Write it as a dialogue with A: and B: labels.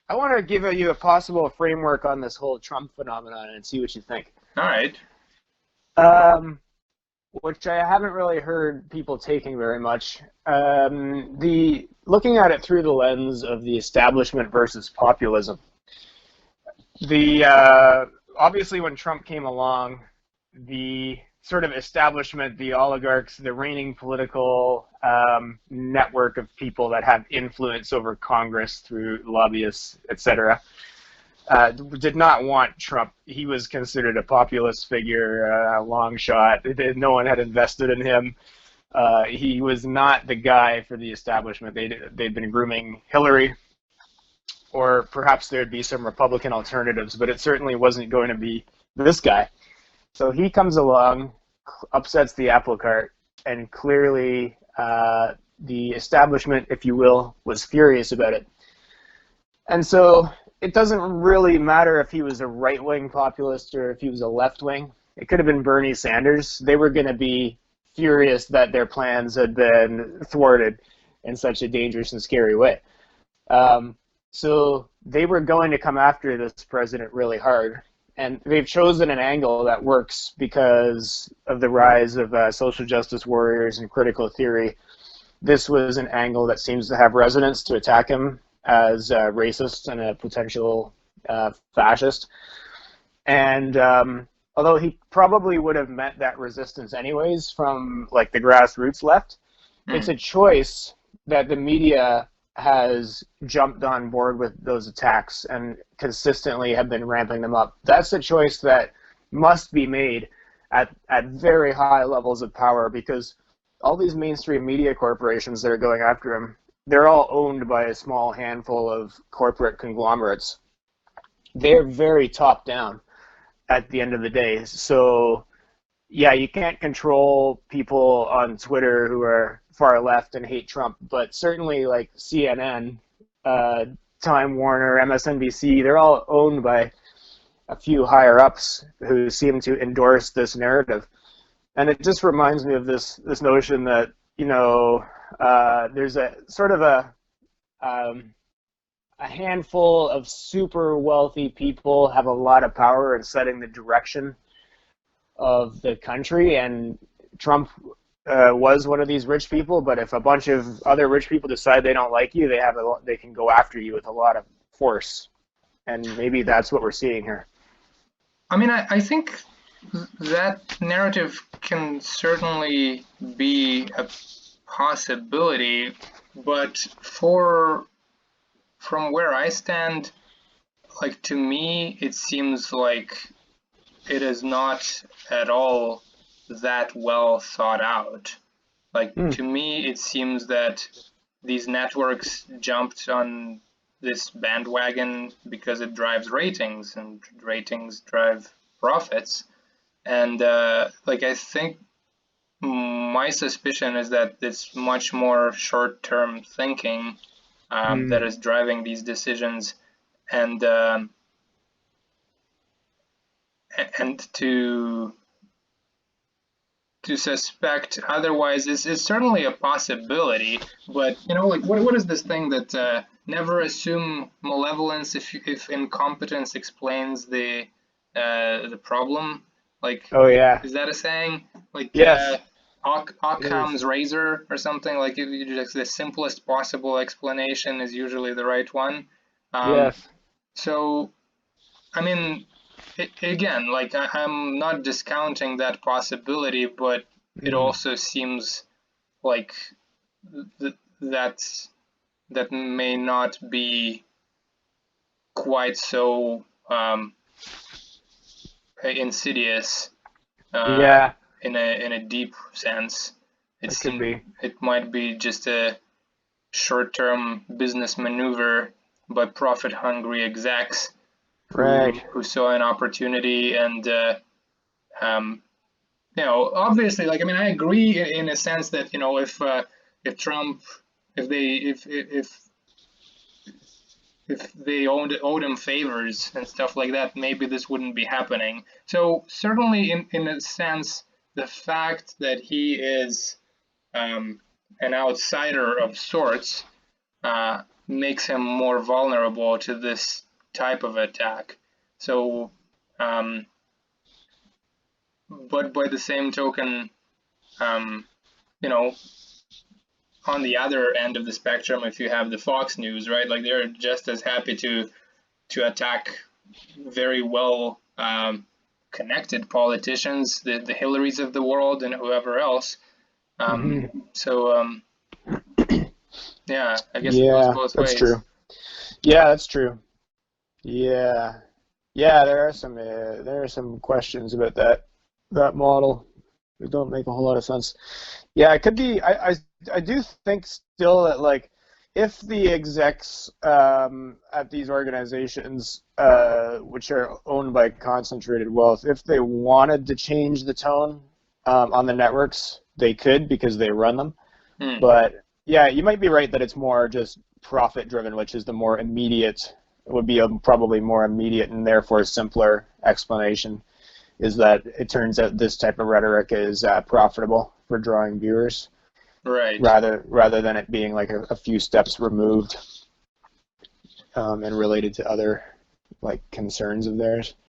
A: I want to give you a possible framework on this whole Trump phenomenon and see what you think.
B: All right.
A: Um, which I haven't really heard people taking very much. The looking at it through the lens of the establishment versus populism. The Obviously when Trump came along, the sort of establishment, the oligarchs, the reigning political network of people that have influence over Congress through lobbyists, etc., did not want Trump. He was considered a populist figure, a long shot. No one had invested in him. He was not the guy for the establishment. They'd been grooming Hillary, or perhaps there'd be some Republican alternatives, but it certainly wasn't going to be this guy. So he comes along, upsets the apple cart, and clearly the establishment, if you will, was furious about it. And so it doesn't really matter if he was a right-wing populist or if he was a left-wing. It could have been Bernie Sanders. They were going to be furious that their plans had been thwarted in such a dangerous and scary way. So they were going to come after this president really hard. And they've chosen an angle that works because of the rise of social justice warriors and critical theory. This was an angle that seems to have resonance to attack him as a racist and a potential fascist. And although he probably would have met that resistance anyways from like the grassroots left, it's a choice that the media has jumped on board with those attacks and consistently have been ramping them up. That's a choice that must be made at very high levels of power, because all these mainstream media corporations that are going after him, they're all owned by a small handful of corporate conglomerates. They're very top down at the end of the day. So yeah, you can't control people on Twitter who are far left and hate Trump, but certainly like CNN, Time Warner, MSNBC, they're all owned by a few higher ups who seem to endorse this narrative. And it just reminds me of this notion that, there's a sort of a handful of super wealthy people have a lot of power in setting the direction of the country, and Trump was one of these rich people. But if a bunch of other rich people decide they don't like you, they can go after you with a lot of force, and maybe that's what we're seeing here.
B: I mean, I think that narrative can certainly be a possibility, but from where I stand, like to me, it seems like it is not at all that well thought out. Like to me, it seems that these networks jumped on this bandwagon because it drives ratings, and ratings drive profits. And like I think my suspicion is that it's much more short-term thinking that is driving these decisions, and to suspect otherwise is certainly a possibility. But like what is this thing that never assume malevolence if incompetence explains the problem? Like,
A: Oh yeah.
B: is that a saying? Like
A: Yes, it is.
B: Occam's razor or something? Like the simplest possible explanation is usually the right one. Um,
A: Yes.
B: so I mean, again, like I'm not discounting that possibility, but it
A: Mm.
B: also seems like that that may not be quite so insidious uh,
A: Yeah,
B: in a deep sense.
A: it could be.
B: It might be just a short-term business maneuver by profit-hungry execs
A: Right.
B: who saw an opportunity. And um, obviously, like I mean, I agree in a sense that if Trump, if they owed him favors and stuff like that, maybe this wouldn't be happening. So certainly, in a sense, the fact that he is an outsider of sorts makes him more vulnerable to this type of attack. So, but by the same token, you know, on the other end of the spectrum, if you have the Fox News, right, like they're just as happy to attack very well connected politicians, the Hillarys of the world and whoever else. So yeah, I guess it goes
A: Yeah,
B: both
A: that's
B: ways.
A: true. Yeah, that's true. Yeah, yeah. There are some questions about that model. It don't make a whole lot of sense. Yeah, it could be. I do think still that like if the execs at these organizations, which are owned by concentrated wealth, if they wanted to change the tone on the networks, they could because they run them. But yeah, you might be right that it's more just profit driven, which is the more immediate, would be a probably more immediate and therefore simpler explanation, is that it turns out this type of rhetoric is profitable for drawing viewers,
B: Right.
A: rather than it being like a few steps removed and related to other like concerns of theirs.